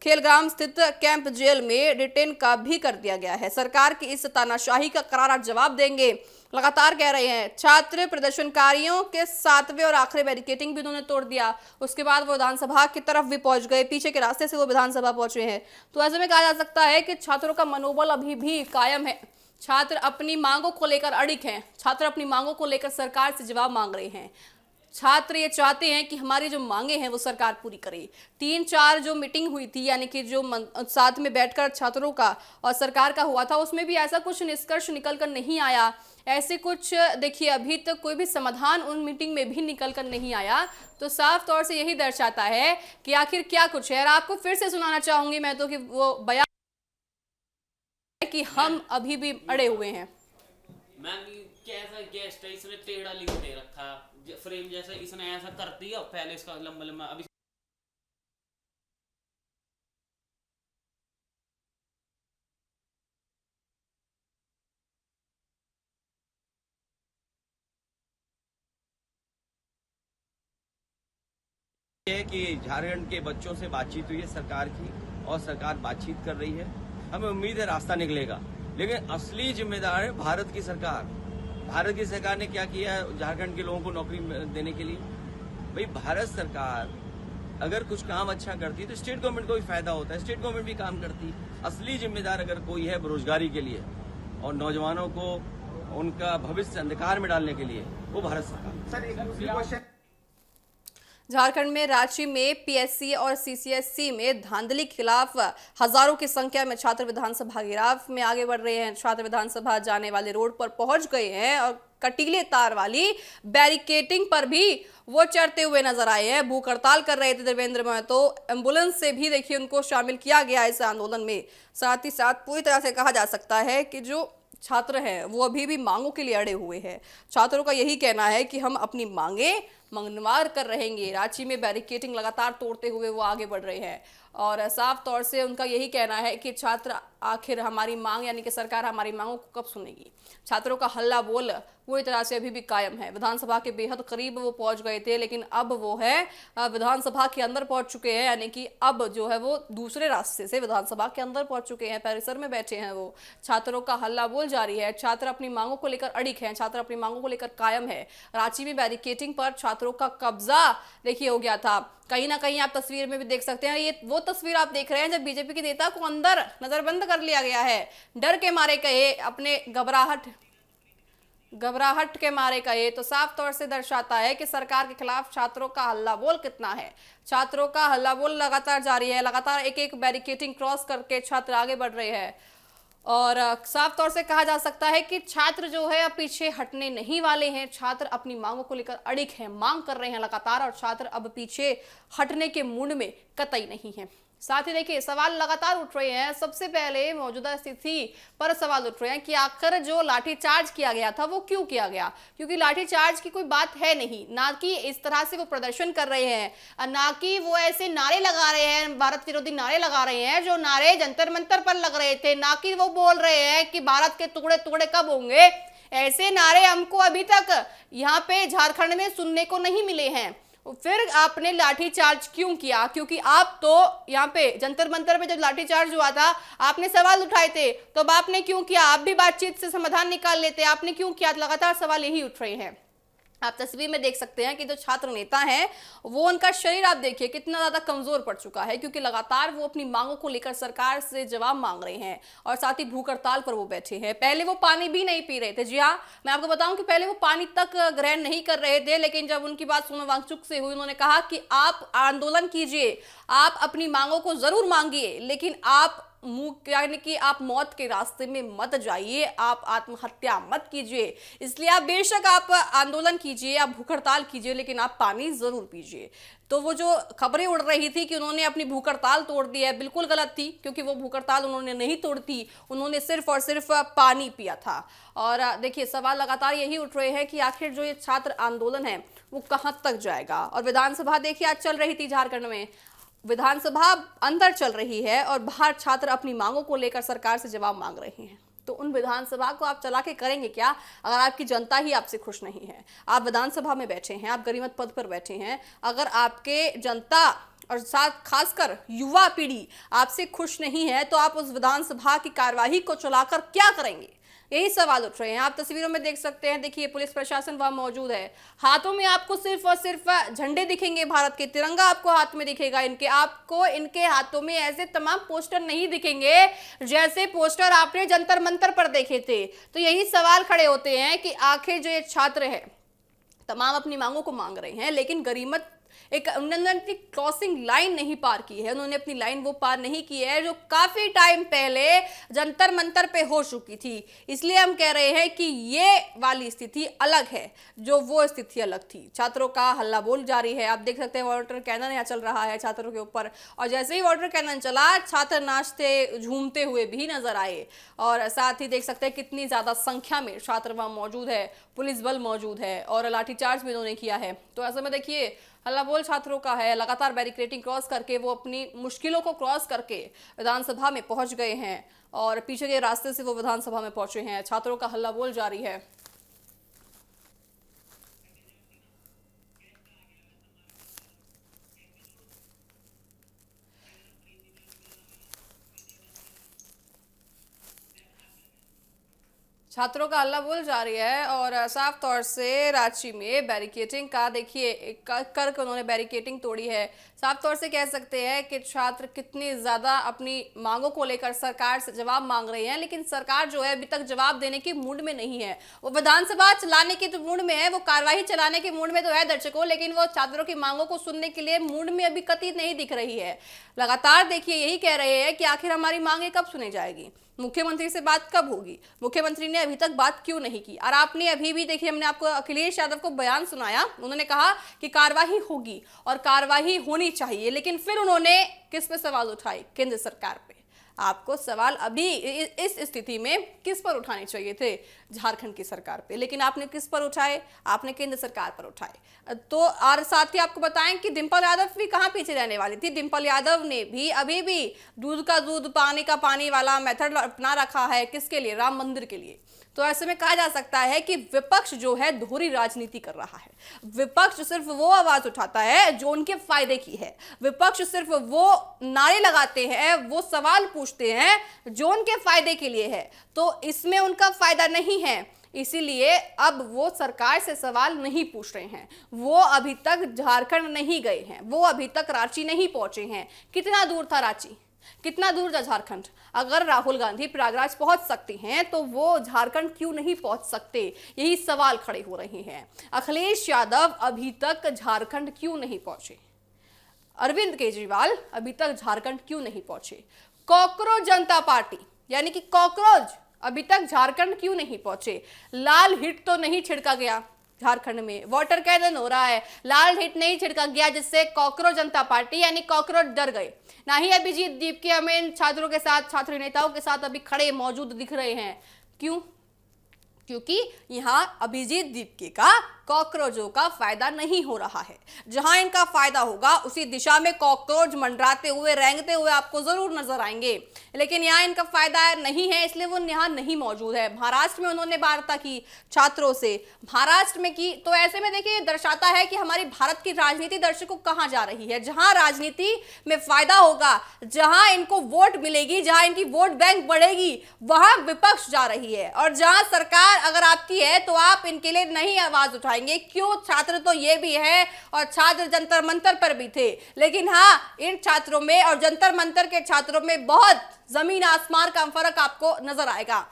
खेलग्राम स्थित कैंप जेल में रिटेन का भी कर दिया गया है। सरकार की इस तानाशाही का करारा जवाब देंगे, लगातार कह रहे हैं छात्र। प्रदर्शनकारियों के 7वें और आखिरी बैरिकेटिंग भी उन्होंने तोड़ दिया। उसके बाद वो विधानसभा की तरफ भी पहुंच गए, पीछे के रास्ते से वो विधानसभा पहुंचे हैं। तो ऐसे में कहा जा सकता है कि छात्रों का मनोबल अभी भी कायम है। छात्र अपनी मांगों को लेकर अड़िग हैं, छात्र अपनी मांगों को लेकर सरकार से जवाब मांग रहे हैं। छात्र ये चाहते हैं कि हमारी जो मांगे हैं वो सरकार पूरी करे। 3-4 जो मीटिंग हुई थी, यानी कि जो साथ में बैठकर छात्रों का और सरकार का हुआ था, उसमें भी ऐसा कुछ निष्कर्ष निकल कर नहीं आया। ऐसे कुछ देखिए अभी तक कोई भी समाधान उन मीटिंग में भी निकल कर नहीं आया। तो साफ तौर से यही दर्शाता है कि आखिर क्या कुछ है। और आपको फिर से सुनाना चाहूंगी मैं तो कि वो बयान कि हम अभी भी अड़े हुए हैं। मैम कैसा गेस्ट है, इसने टेढ़ा लिख दे रखा फ्रेम जैसा, इसने ऐसा कर दिया पहले इसका लंबा लंबा। अभी है कि झारखंड के बच्चों से बातचीत हुई है सरकार की, और सरकार बातचीत कर रही है। हमें उम्मीद है रास्ता निकलेगा, लेकिन असली जिम्मेदार है भारत की सरकार। भारत की सरकार ने क्या किया है झारखंड के लोगों को नौकरी देने के लिए। भाई भारत सरकार अगर कुछ काम अच्छा करती है तो स्टेट गवर्नमेंट को भी फायदा होता है, स्टेट गवर्नमेंट भी काम करती है। असली जिम्मेदार अगर कोई है बेरोजगारी के लिए और नौजवानों को उनका भविष्य अंधकार में डालने के लिए, वो भारत सरकार। झारखंड में रांची में पीएससी और सीसीएससी में धांधली के खिलाफ हजारों की संख्या में छात्र विधानसभा घेराव में आगे बढ़ रहे हैं। छात्र विधानसभा जाने वाले रोड पर पहुंच गए हैं और कटीले तार वाली बैरिकेटिंग पर भी वो चढ़ते हुए नजर आए हैं। भूख हड़ताल कर रहे थे देवेंद्र महतो, एम्बुलेंस से भी देखिए उनको शामिल किया गया इस आंदोलन में। साथ ही साथ पूरी तरह से कहा जा सकता है कि जो छात्र हैं वो अभी भी मांगों के लिए अड़े हुए हैं। छात्रों का यही कहना है कि हम अपनी मांगे मंगनवार कर रहेंगे। रांची में बैरिकेडिंग लगातार तोड़ते हुए वो आगे बढ़ रहे हैं और साफ तौर से उनका यही कहना है कि छात्र आखिर हमारी मांग यानी कि सरकार हमारी मांगों को कब सुनेगी। छात्रों का हल्ला बोल पूरी तरह से अभी भी कायम है। विधानसभा के बेहद करीब वो पहुंच गए थे, लेकिन अब वो है विधानसभा के अंदर पहुंच चुके हैं, यानी कि अब जो है वो दूसरे रास्ते से विधानसभा के अंदर पहुंच चुके हैं, परिसर में बैठे हैं वो। छात्रों का हल्ला बोल जारी है। छात्र अपनी मांगों को लेकर अड़िग हैं, छात्र अपनी मांगों को लेकर कायम है। रांची में बैरिकेडिंग पर छात्रों का कब्जा देखिए हो गया था। कहीं ना कहीं आप तस्वीर में भी देख सकते हैं, ये वो तस्वीर आप देख रहे हैं जब बीजेपी के नेता को अंदर नजरबंद कर लिया गया है। डर के मारे कहे, अपने घबराहट के मारे कहे तो साफ तौर से दर्शाता है कि सरकार के खिलाफ छात्रों का हल्ला बोल कितना है। छात्रों का हल्ला बोल लगातार जारी है। लगातार एक एक बैरिकेडिंग क्रॉस करके छात्र आगे बढ़ रहे हैं और साफ तौर से कहा जा सकता है कि छात्र जो है अब पीछे हटने नहीं वाले हैं। छात्र अपनी मांगों को लेकर अड़िग हैं, मांग कर रहे हैं लगातार और छात्र अब पीछे हटने के मूड में कतई नहीं है। साथ ही देखिए सवाल लगातार उठ रहे हैं। सबसे पहले मौजूदा स्थिति पर सवाल उठ रहे हैं कि आखिर जो लाठीचार्ज किया गया था वो क्यों किया गया, क्योंकि लाठीचार्ज की कोई बात है नहीं, ना कि इस तरह से वो प्रदर्शन कर रहे हैं, ना कि वो ऐसे नारे लगा रहे हैं, भारत विरोधी नारे लगा रहे हैं जो नारे जंतर मंतर पर लग रहे थे, ना कि वो बोल रहे हैं कि भारत के टुकड़े टुकड़े कब होंगे। ऐसे नारे हमको अभी तक यहाँ पे झारखंड में सुनने को नहीं मिले हैं। फिर आपने लाठीचार्ज क्यों किया, क्योंकि आप तो यहाँ पे जंतर मंतर पे जब लाठीचार्ज हुआ था आपने सवाल उठाए थे, तो अब आपने क्यों किया, आप भी बातचीत से समाधान निकाल लेते, आपने क्यों किया। लगातार सवाल यही उठ रहे हैं। आप तस्वीर में देख सकते हैं कि जो छात्र नेता हैं वो उनका शरीर आप देखिए कितना ज्यादा कमजोर पड़ चुका है, क्योंकि लगातार वो अपनी मांगों को लेकर सरकार से जवाब मांग रहे हैं और साथ ही भूख हड़ताल पर वो बैठे हैं। पहले वो पानी भी नहीं पी रहे थे। जी हाँ, मैं आपको बताऊं कि पहले वो पानी तक ग्रहण नहीं कर रहे थे, लेकिन जब उनकी बात सोनम वांगचुक से हुई, उन्होंने कहा कि आप आंदोलन कीजिए, आप अपनी मांगों को जरूर मांगिए, लेकिन आप यानी कि आप मौत के रास्ते में मत जाइए, आप आत्महत्या मत कीजिए। इसलिए आप बेशक आप आंदोलन कीजिए, आप भूख हड़ताल कीजिए, लेकिन आप पानी जरूर पीजिए। तो वो जो खबरें उड़ रही थी कि उन्होंने अपनी भूख हड़ताल तोड़ दी है, बिल्कुल गलत थी, क्योंकि वो भूख हड़ताल उन्होंने नहीं तोड़ी थी, उन्होंने सिर्फ और सिर्फ पानी पिया था। और देखिए सवाल लगातार यही उठ रहे हैं कि आखिर जो ये छात्र आंदोलन है वो कहाँ तक जाएगा। और विधानसभा देखिए आज चल रही थी झारखंड में, विधानसभा अंदर चल रही है और बाहर छात्र अपनी मांगों को लेकर सरकार से जवाब मांग रहे हैं। तो उन विधानसभा को आप चला के करेंगे क्या अगर आपकी जनता ही आपसे खुश नहीं है। आप विधानसभा में बैठे हैं, आप गरीमत पद पर बैठे हैं, अगर आपके जनता और साथ खासकर युवा पीढ़ी आपसे खुश नहीं है तो आप उस विधानसभा की कार्यवाही को चलाकर क्या करेंगे, यही सवाल उठ रहे हैं। आप तस्वीरों में देख सकते हैं, देखिए पुलिस प्रशासन वहां मौजूद है। हाथों में आपको सिर्फ और सिर्फ झंडे दिखेंगे, भारत के तिरंगा आपको हाथ में दिखेगा, इनके हाथों में ऐसे तमाम पोस्टर नहीं दिखेंगे जैसे पोस्टर आपने जंतर मंतर पर देखे थे। तो यही सवाल खड़े होते हैं कि आखिर जो ये छात्र है तमाम अपनी मांगों को मांग रहे हैं, लेकिन गरीमत उन्होंने क्रॉसिंग लाइन नहीं पार की है, उन्होंने अपनी लाइन वो पार नहीं की है जो काफी टाइम पहले जंतर मंतर पे हो चुकी थी। इसलिए हम कह रहे हैं कि ये वाली स्थिति अलग है, जो वो स्थिति अलग थी। छात्रों का हल्ला बोल जारी है। आप देख सकते हैं वाटर कैनन यहाँ चल रहा है छात्रों के ऊपर, और जैसे ही वाटर कैनन चला छात्र नाचते झूमते हुए भी नजर आए। और साथ ही देख सकते हैं कितनी ज्यादा संख्या में छात्र वहां मौजूद है, पुलिस बल मौजूद है और लाठीचार्ज भी उन्होंने किया है। तो ऐसे में देखिए हल्ला बोल छात्रों का है, लगातार बैरिकेडिंग क्रॉस करके वो अपनी मुश्किलों को क्रॉस करके विधानसभा में पहुंच गए हैं और पीछे के रास्ते से वो विधानसभा में पहुंचे हैं। छात्रों का हल्ला बोल जारी है। छात्रों का हल्ला बोल जारी है और साफ तौर से रांची में बैरिकेडिंग का देखिए करके उन्होंने बैरिकेडिंग तोड़ी है। साफ तौर से कह सकते हैं कि छात्र कितनी ज्यादा अपनी मांगों को लेकर सरकार से जवाब मांग रहे हैं, लेकिन सरकार जो है अभी तक जवाब देने की मूड में नहीं है। वो विधानसभा चलाने के तो मूड में है, वो कार्यवाही चलाने के मूड में तो है दर्शकों, लेकिन वो छात्रों की मांगों को सुनने के लिए मूड में अभी कतई नहीं दिख रही है। लगातार देखिए यही कह रहे हैं कि आखिर हमारी मांगे कब सुनी जाएगी, मुख्यमंत्री से बात कब होगी, मुख्यमंत्री ने अभी तक बात क्यों नहीं की। और आपने अभी भी देखिए, हमने आपको अखिलेश यादव को बयान सुनाया, उन्होंने कहा कि कार्यवाही होगी और कार्यवाही होनी चाहिए, लेकिन फिर उन्होंने किस पे सवाल उठाए, केंद्र सरकार पे। आपको सवाल अभी इस स्थिति में किस पर उठाने चाहिए थे? झारखंड की सरकार पे। लेकिन आपने किस पर उठाए? आपने केंद्र सरकार पर उठाए। तो और साथ ही आपको बताएं कि डिंपल यादव भी कहाँ पीछे रहने वाली थी। डिंपल यादव ने भी अभी भी दूध का दूध पानी का पानी वाला मेथड अपना रखा है। किसके लिए? राम मंदिर के लिए। तो ऐसे में कहा जा सकता है कि विपक्ष जो है दोहरी राजनीति कर रहा है। विपक्ष सिर्फ वो आवाज उठाता है जो उनके फायदे की है। विपक्ष सिर्फ वो नारे लगाते हैं, वो सवाल पूछते हैं जो उनके फायदे के लिए है। तो इसमें उनका फायदा नहीं है, इसीलिए अब वो सरकार से सवाल नहीं पूछ रहे हैं। वो अभी तक झारखंड नहीं गए हैं, वो अभी तक रांची नहीं पहुंचे हैं। कितना दूर था रांची? कितना दूर था झारखंड? अगर राहुल गांधी प्रयागराज पहुंच सकते हैं तो वो झारखंड क्यों नहीं पहुंच सकते? यही सवाल खड़े हो रहे हैं। अखिलेश यादव अभी तक झारखंड क्यों नहीं पहुंचे? अरविंद केजरीवाल अभी तक झारखंड क्यों नहीं पहुंचे? कॉकरोच जनता पार्टी यानी कि कॉकरोच अभी तक झारखंड क्यों नहीं पहुंचे? लाल हिट तो नहीं छिड़का गया झारखंड में, वाटर कैनन हो रहा है, लाल हिट नहीं छिड़का गया जिससे कॉकरोच जनता पार्टी यानी कॉकरोच डर गए। ना ही अभिजीत दीपके हमें छात्रों के साथ, छात्र नेताओं के साथ अभी खड़े मौजूद दिख रहे हैं। क्यों? क्योंकि यहां अभिजीत दीपके का कॉकरोचों का फायदा नहीं हो रहा है। जहां इनका फायदा होगा उसी दिशा में कॉकरोच मंडराते हुए, रेंगते हुए आपको जरूर नजर आएंगे। लेकिन यहाँ इनका फायदा नहीं है, इसलिए वो यहाँ नहीं मौजूद है। महाराष्ट्र में उन्होंने वार्ता की छात्रों से, महाराष्ट्र में की। तो ऐसे में देखिए दर्शाता है कि हमारी भारत की राजनीति दर्शकों कहाँ जा रही है। जहां राजनीति में फायदा होगा, जहां इनको वोट मिलेगी, जहां इनकी वोट बैंक बढ़ेगी, वहां विपक्ष जा रही है। और जहां सरकार अगर आपकी है तो आप इनके लिए नहीं आवाज उठाएंगे। क्यों? छात्र तो ये भी है और छात्र जंतर मंतर पर भी थे। लेकिन हाँ, इन छात्रों में और जंतर मंतर के छात्रों में बहुत जमीन आसमान का फर्क आपको नजर आएगा।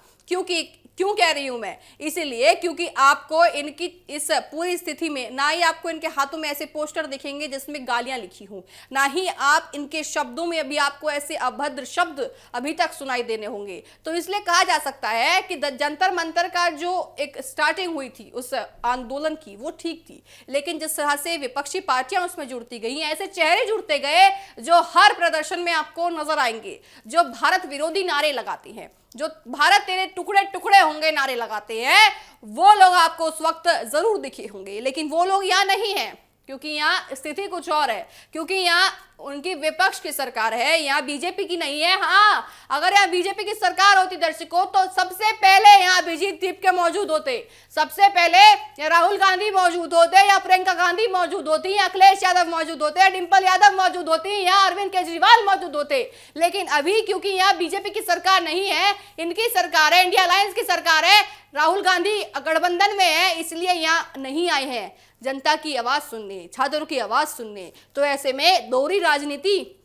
क्यों कह रही हूं मैं? इसीलिए क्योंकि आपको इनकी इस पूरी स्थिति में ना ही आपको इनके हाथों में ऐसे पोस्टर दिखेंगे जिसमें गालियां लिखी हों, ना ही आप इनके शब्दों में अभी आपको ऐसे अभद्र शब्द अभी तक सुनाई देने होंगे। तो इसलिए कहा जा सकता है कि जंतर मंतर का जो एक स्टार्टिंग हुई थी उस आंदोलन की, वो ठीक थी। लेकिन जिस तरह से विपक्षी पार्टियां उसमें जुड़ती गई, ऐसे चेहरे जुड़ते गए जो हर प्रदर्शन में आपको नजर आएंगे, जो भारत विरोधी नारे लगाते हैं, जो भारत तेरे टुकड़े टुकड़े होंगे नारे लगाते हैं, वो लोग आपको उस वक्त जरूर दिखे होंगे। लेकिन वो लोग यहाँ नहीं हैं, क्योंकि यहाँ स्थिति कुछ और है। क्योंकि यहाँ उनकी विपक्ष की सरकार है, यहाँ बीजेपी की नहीं है। हाँ, अगर यहाँ बीजेपी की सरकार होती दर्शकों, तो सबसे पहले यहाँ अभिजीत दीपके मौजूद होते, सबसे पहले या राहुल गांधी मौजूद होते, या प्रियंका गांधी मौजूद होती, या अखिलेश यादव मौजूद होते, या डिंपल यादव मौजूद होती, या अरविंद केजरीवाल मौजूद होते। लेकिन अभी क्योंकि यहाँ बीजेपी की सरकार नहीं है, इनकी सरकार है, इंडिया अलायंस की सरकार है, राहुल गांधी गठबंधन में है, इसलिए यहाँ नहीं आए हैं जनता की आवाज सुनने, छात्रों की आवाज सुनने। तो ऐसे में दोहरी राजनीति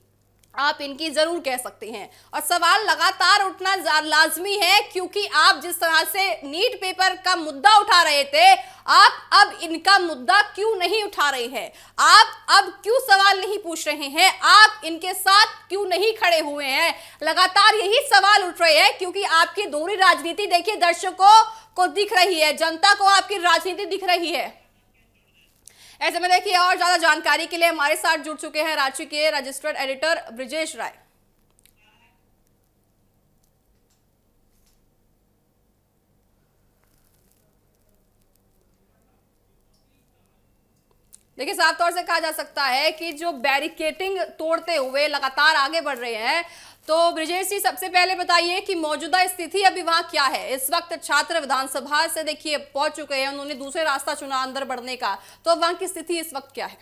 आप इनकी जरूर कह सकते हैं। और सवाल लगातार उठना लाजमी है, क्योंकि आप जिस तरह से नीट पेपर का मुद्दा उठा रहे थे, आप अब इनका मुद्दा क्यों नहीं उठा रहे हैं? आप अब क्यों सवाल नहीं पूछ रहे हैं? आप इनके साथ क्यों नहीं खड़े हुए हैं? लगातार यही सवाल उठ रहे हैं, क्योंकि आपकी दोहरी राजनीति देखिए दर्शकों को दिख रही है, जनता को आपकी राजनीति दिख रही है। ऐसे में देखिए और ज्यादा जानकारी के लिए हमारे साथ जुड़ चुके हैं रांची के रजिस्टर्ड एडिटर ब्रिजेश राय। देखिए साफ तौर से कहा जा सकता है कि जो बैरिकेटिंग तोड़ते हुए लगातार आगे बढ़ रहे हैं। तो ब्रिजेश जी, सबसे पहले बताइए कि मौजूदा स्थिति अभी वहां क्या है? इस वक्त छात्र विधानसभा से देखिए पहुंच चुके हैं, उन्होंने दूसरे रास्ता चुना अंदर बढ़ने का, तो वहां की स्थिति इस वक्त क्या है?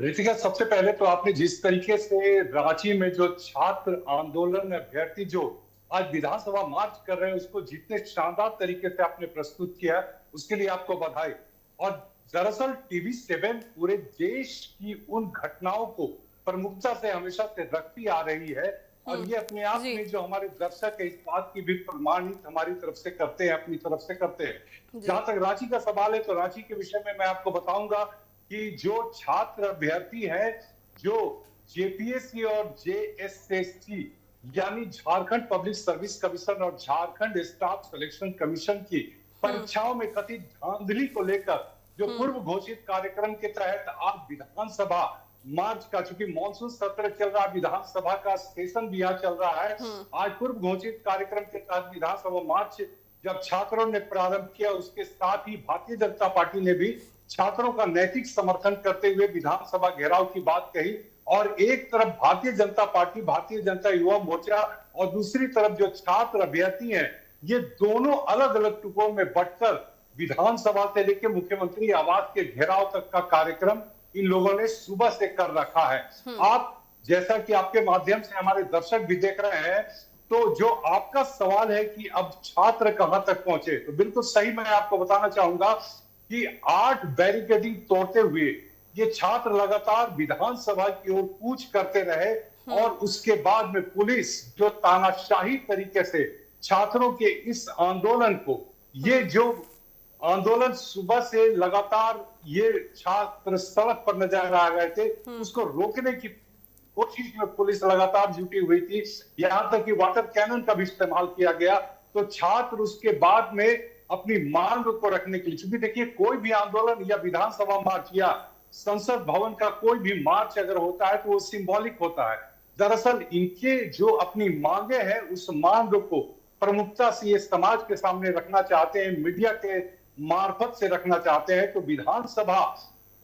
रितिका, सबसे पहले तो आपने जिस तरीके से रांची में जो छात्र आंदोलन अभ्यर्थी जो आज विधानसभा मार्च कर रहे हैं, उसको जितने शानदार तरीके से आपने प्रस्तुत किया, उसके लिए आपको बधाई। और दरअसल टीवी7 पूरे देश की उन घटनाओं को प्रमुखता से हमेशा से रखती आ रही है, और ये अपने आप में जो हमारे दर्शक है, इस बात की भी प्रमाणित हमारी तरफ से करते हैं, अपनी तरफ से करते हैं। जहां तक रांची का सवाल है, तो रांची के विषय में मैं आपको बताऊंगा कि जो छात्र अभ्यर्थी हैं, जो जेपीएससी और जेएसएससी यानी झारखंड पब्लिक सर्विस कमीशन और झारखंड स्टाफ सिलेक्शन कमीशन की परीक्षाओं में कथित धांधली को लेकर जो पूर्व घोषित कार्यक्रम के तहत आज विधानसभा मार्च का, चूंकि मानसून सत्र चल रहा है, विधानसभा का सेशन भी यहाँ चल रहा है, आज पूर्व घोषित कार्यक्रम के तहत विधानसभा मार्च जब छात्रों ने प्रारंभ किया, उसके साथ ही भारतीय जनता पार्टी ने भी छात्रों का नैतिक समर्थन करते हुए विधानसभा घेराव की बात कही। और एक तरफ भारतीय जनता पार्टी, भारतीय जनता युवा मोर्चा, और दूसरी तरफ जो छात्र अभ्यर्थी हैं, ये दोनों अलग अलग टुकड़ों में बंटकर विधानसभा से लेकर मुख्यमंत्री आवास के घेराव तक का कार्यक्रम इन लोगों ने सुबह से कर रखा है। आप, जैसा कि आपके माध्यम से हमारे दर्शक भी देख रहे हैं, तो जो आपका सवाल है कि अब छात्र कहां तक पहुंचे, तो बिल्कुल सही मैं आपको बताना चाहूंगा कि 8 बैरिकेडिंग तोड़ते हुए ये छात्र लगातार विधानसभा की ओर कूच करते रहे। और उसके बाद में पुलिस जो तानाशाही तरीके से छात्रों के इस आंदोलन को, ये जो आंदोलन सुबह से लगातार ये छात्र सड़क पर नजर आ रहे थे, उसको रोकने की कोशिश में पुलिस लगातार जुटी हुई थी। यहां तक कि वाटर कैनन का भी इस्तेमाल किया गया। तो छात्र उसके बाद में अपनी मांग को रखने के लिए, क्योंकि देखिए कोई भी आंदोलन या विधानसभा मार्च या संसद भवन का कोई भी मार्च अगर होता है तो वो सिंबॉलिक होता है। दरअसल इनके जो अपनी मांगे हैं, उस मांग को प्रमुखता से ये समाज के सामने रखना चाहते हैं, मीडिया के मार्फत से रखना चाहते हैं। तो विधानसभा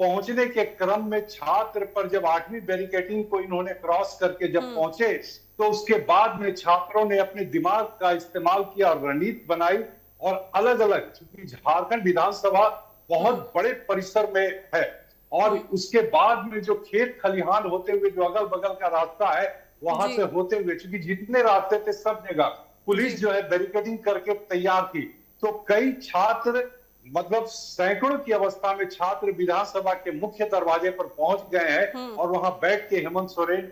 पहुंचने के क्रम में छात्र पर जब 8वीं बैरिकेडिंग को इन्होंने क्रॉस करके जब पहुंचे, तो उसके बाद में छात्रों ने अपने दिमाग का इस्तेमाल किया और रणनीति बनाई और अलग अलग, क्योंकि झारखंड विधानसभा बहुत बड़े परिसर में है, और उसके बाद में जो खेत खलिहान होते हुए जो अगल बगल का रास्ता है, वहां से होते हुए, क्योंकि जितने रास्ते थे सब जगह पुलिस जो है बैरिकेडिंग करके तैयार थी। तो कई छात्र, मतलब सैकड़ों की अवस्था में छात्र विधानसभा के मुख्य दरवाजे पर पहुंच गए हैं और वहां बैठ के हेमंत सोरेन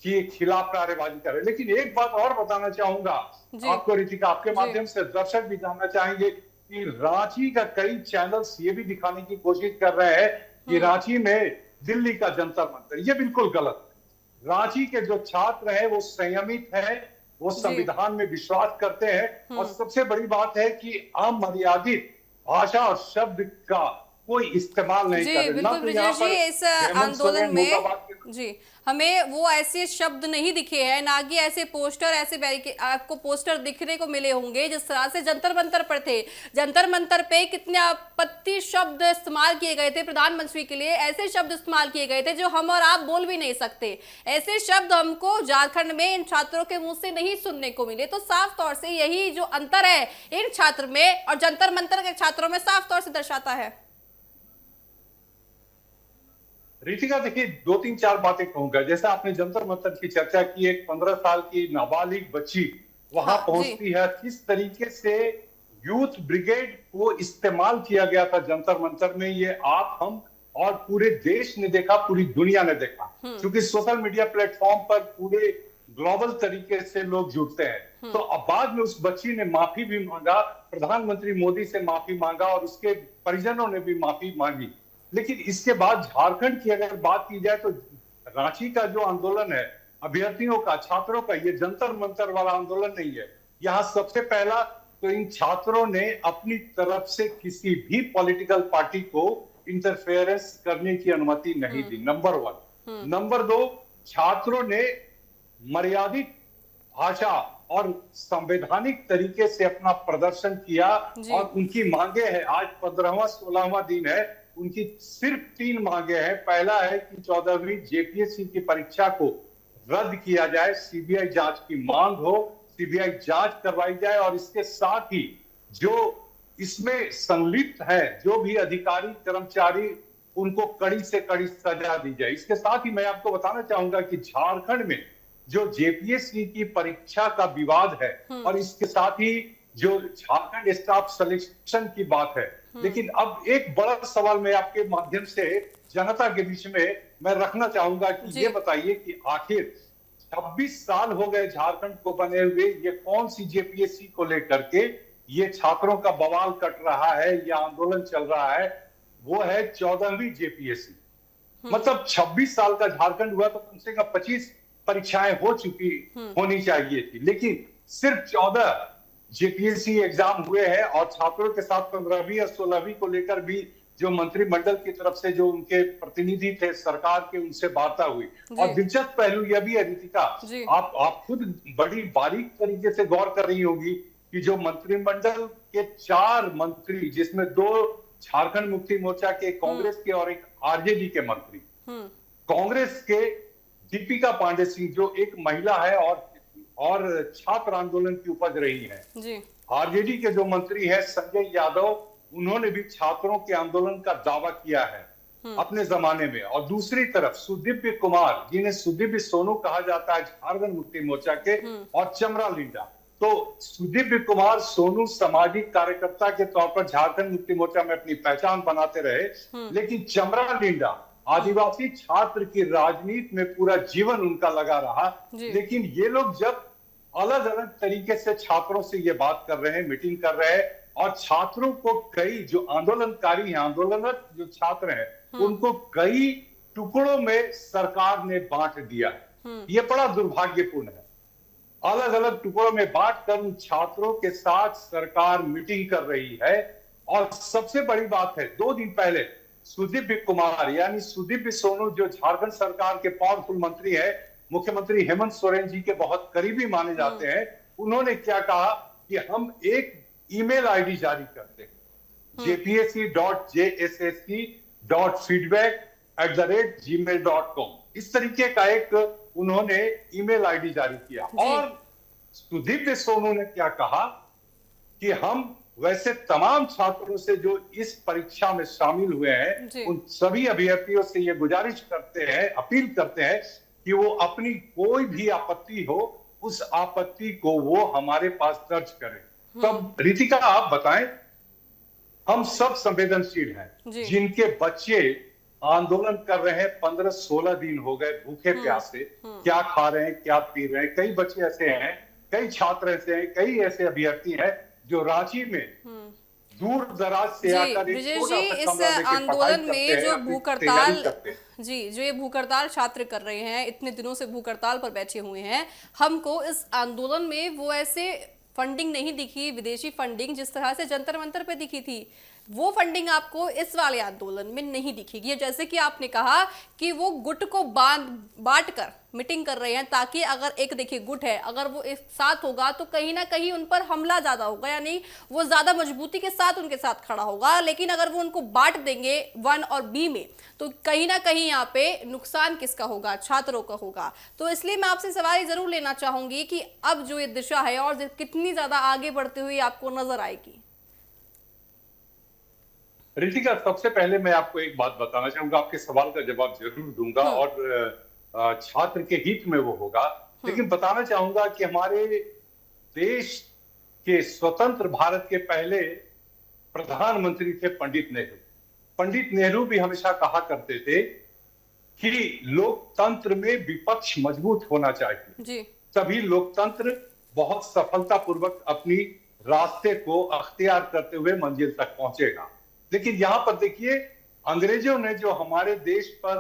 के खिलाफ नारेबाजी कर रहे हैं। लेकिन एक बात और बताना चाहूंगा आपको रितिका, आपके माध्यम से दर्शक भी जानना चाहेंगे कि रांची का कई चैनल्स ये भी दिखाने की कोशिश कर रहे हैं कि रांची में दिल्ली का जंतर मंतर, ये बिल्कुल गलत है। रांची के जो छात्र हैं वो संयमित हैं, वो संविधान में विश्वास करते हैं, और सबसे बड़ी बात है कि अमर्यादित भाषा और शब्द का कोई इस्तेमाल नहीं कर रहे। बिल्कुल ब्रिजेश जी, इस आंदोलन में जी हमें वो ऐसे शब्द नहीं दिखे हैं, ना कि ऐसे पोस्टर, ऐसे आपको पोस्टर दिखने को मिले होंगे जिस तरह से जंतर मंतर पर थे। जंतर मंतर पे कितने आपत्ति शब्द इस्तेमाल किए गए थे प्रधानमंत्री के लिए, ऐसे शब्द इस्तेमाल किए गए थे जो हम और आप बोल भी नहीं सकते। ऐसे शब्द हमको झारखंड में इन छात्रों के मुंह से नहीं सुनने को मिले। तो साफ तौर से यही जो अंतर है इन छात्र में और जंतर मंतर के छात्रों में, साफ तौर से दर्शाता है। रितिका देखिए, 2-3-4 बातें कहूंगा। जैसे आपने जंतर मंतर की चर्चा की, एक 15 साल की नाबालिग बच्ची वहां पहुंचती है, किस तरीके से यूथ ब्रिगेड को इस्तेमाल किया गया था जंतर मंतर में, ये आप, हम और पूरे देश ने देखा, पूरी दुनिया ने देखा। क्योंकि सोशल मीडिया प्लेटफॉर्म पर पूरे ग्लोबल तरीके से लोग जुड़ते हैं। तो अब बाद में उस बच्ची ने माफी भी मांगा, प्रधानमंत्री मोदी से माफी मांगा और उसके परिजनों ने भी माफी मांगी। लेकिन इसके बाद झारखंड की अगर बात की जाए तो रांची का जो आंदोलन है अभ्यर्थियों का, छात्रों का, ये जंतर मंतर वाला आंदोलन नहीं है। यहाँ सबसे पहला तो इन छात्रों ने अपनी तरफ से किसी भी पॉलिटिकल पार्टी को इंटरफेरेंस करने की अनुमति नहीं दी, नंबर 1। नंबर 2, छात्रों ने मर्यादित भाषा और संवैधानिक तरीके से अपना प्रदर्शन किया और उनकी मांगे हैं, आज 15वां 16वां दिन है, उनकी सिर्फ 3 मांगे हैं। पहला है कि 14वीं जेपीएससी की परीक्षा को रद्द किया जाए, सीबीआई जांच की मांग हो, सीबीआई जांच करवाई जाए, और इसके साथ ही जो इसमें संलिप्त है, जो भी अधिकारी कर्मचारी, उनको कड़ी से कड़ी सजा दी जाए। इसके साथ ही मैं आपको बताना चाहूंगा कि झारखंड में जो जेपीएससी की परीक्षा का विवाद है और इसके साथ ही जो झारखंड स्टाफ सिलेक्शन की बात है, लेकिन अब एक बड़ा सवाल मैं आपके माध्यम से जनता के बीच में मैं रखना चाहूंगा कि ये बताइए कि आखिर 26 साल हो गए झारखंड को बने हुए, ये कौन सी जेपीएससी को लेकर के ये छात्रों का बवाल कट रहा है, ये आंदोलन चल रहा है, वो है 14वीं जेपीएससी। मतलब 26 साल का झारखंड हुआ तो कम से कम 25 परीक्षाएं हो चुकी होनी चाहिए थी, लेकिन सिर्फ 14 जेपीएससी एग्जाम हुए हैं और छात्रों के साथ 15वीं और 16वीं को लेकर भी जो मंत्रिमंडल की तरफ से जो उनके प्रतिनिधि थे सरकार के, उनसे वार्ता हुई। और दिलचस्प पहलू यह भी है रितिका, आप खुद बड़ी बारीक तरीके से गौर कर रही होगी कि जो मंत्रिमंडल के 4 मंत्री, जिसमें 2 झारखंड मुक्ति मोर्चा के, कांग्रेस के और एक आरजेडी के मंत्री, कांग्रेस के दीपिका पांडे सिंह जो एक महिला है और छात्र आंदोलन की उपज रही है, आरजेडी के जो मंत्री है संजय यादव, उन्होंने भी छात्रों के आंदोलन का दावा किया है अपने जमाने में। और दूसरी तरफ सुदीव्य कुमार, जिन्हें सुदीव्य सोनू कहा जाता है झारखंड मुक्ति मोर्चा के, और चमरा लिंडा। तो सुदीव्य कुमार सोनू सामाजिक कार्यकर्ता के तौर पर झारखंड मुक्ति मोर्चा में अपनी पहचान बनाते रहे, लेकिन चमरा लिंडा आदिवासी छात्र की राजनीति में पूरा जीवन उनका लगा रहा। लेकिन ये लोग जब अलग अलग तरीके से छात्रों से ये बात कर रहे हैं, मीटिंग कर रहे हैं, और छात्रों को कई जो आंदोलनकारी हैं, आंदोलनरत जो छात्र हैं, उनको कई टुकड़ों में सरकार ने बांट दिया है। ये बड़ा दुर्भाग्यपूर्ण है। अलग अलग टुकड़ों में बांट कर उन छात्रों के साथ सरकार मीटिंग कर रही है। और सबसे बड़ी बात है, 2 दिन पहले सुदीव्य कुमार यानी सुदीव्य सोनू, जो झारखंड सरकार के पावरफुल मंत्री है, मुख्यमंत्री हेमंत सोरेन जी के बहुत करीबी माने जाते हैं, उन्होंने क्या कहा कि हम एक ईमेल आईडी जारी करते हैं, jpsc.jssc.feedback@gmail.com, इस तरीके का एक उन्होंने ईमेल आईडी जारी किया। और सुदीव्य सोनू ने क्या कहा कि हम वैसे तमाम छात्रों से जो इस परीक्षा में शामिल हुए हैं, उन सभी अभ्यर्थियों से ये गुजारिश करते हैं, अपील करते हैं कि वो अपनी कोई भी आपत्ति हो, उस आपत्ति को वो हमारे पास दर्ज करें। तब रितिका आप बताएं, हम सब संवेदनशील हैं, जिनके बच्चे आंदोलन कर रहे हैं, 15-16 दिन हो गए भूखे प्यासे, क्या खा रहे हैं, क्या पी रहे हैं। कई बच्चे ऐसे हैं, कई छात्र ऐसे हैं, कई ऐसे अभ्यर्थी हैं जो रांची में दूर दराज से आकर विजय जी, इस आंदोलन में जो भूख हड़ताल जो ये भूख हड़ताल छात्र कर रहे हैं, इतने दिनों से भूख हड़ताल पर बैठे हुए हैं, हमको इस आंदोलन में वो ऐसे फंडिंग नहीं दिखी, विदेशी फंडिंग जिस तरह से जंतर मंतर पे दिखी थी, वो फंडिंग आपको इस वाले आंदोलन में नहीं दिखेगी। जैसे कि आपने कहा कि वो गुट को बांट कर मीटिंग कर रहे हैं, ताकि अगर एक देखिए गुट है, अगर वो एक साथ होगा तो कहीं ना कहीं उन पर हमला ज्यादा होगा, यानी वो ज्यादा मजबूती के साथ उनके साथ खड़ा होगा। लेकिन अगर वो उनको बांट देंगे 1 और B में, तो कहीं ना कहीं यहाँ पे नुकसान किसका होगा? छात्रों का होगा। तो इसलिए मैं आपसे सवाल जरूर लेना चाहूंगी कि अब जो ये दिशा है और कितनी ज्यादा आगे बढ़ती हुई आपको नजर आएगी। रितिका, सबसे पहले मैं आपको एक बात बताना चाहूंगा, आपके सवाल का जवाब जरूर दूंगा और छात्र के हित में वो होगा, लेकिन बताना चाहूंगा कि हमारे देश के स्वतंत्र भारत के पहले प्रधानमंत्री थे पंडित नेहरू। पंडित नेहरू भी हमेशा कहा करते थे कि लोकतंत्र में विपक्ष मजबूत होना चाहिए, तभी लोकतंत्र बहुत सफलतापूर्वक अपनी रास्ते को अख्तियार करते हुए मंजिल तक पहुंचेगा। लेकिन यहां पर देखिए, अंग्रेजों ने जो हमारे देश पर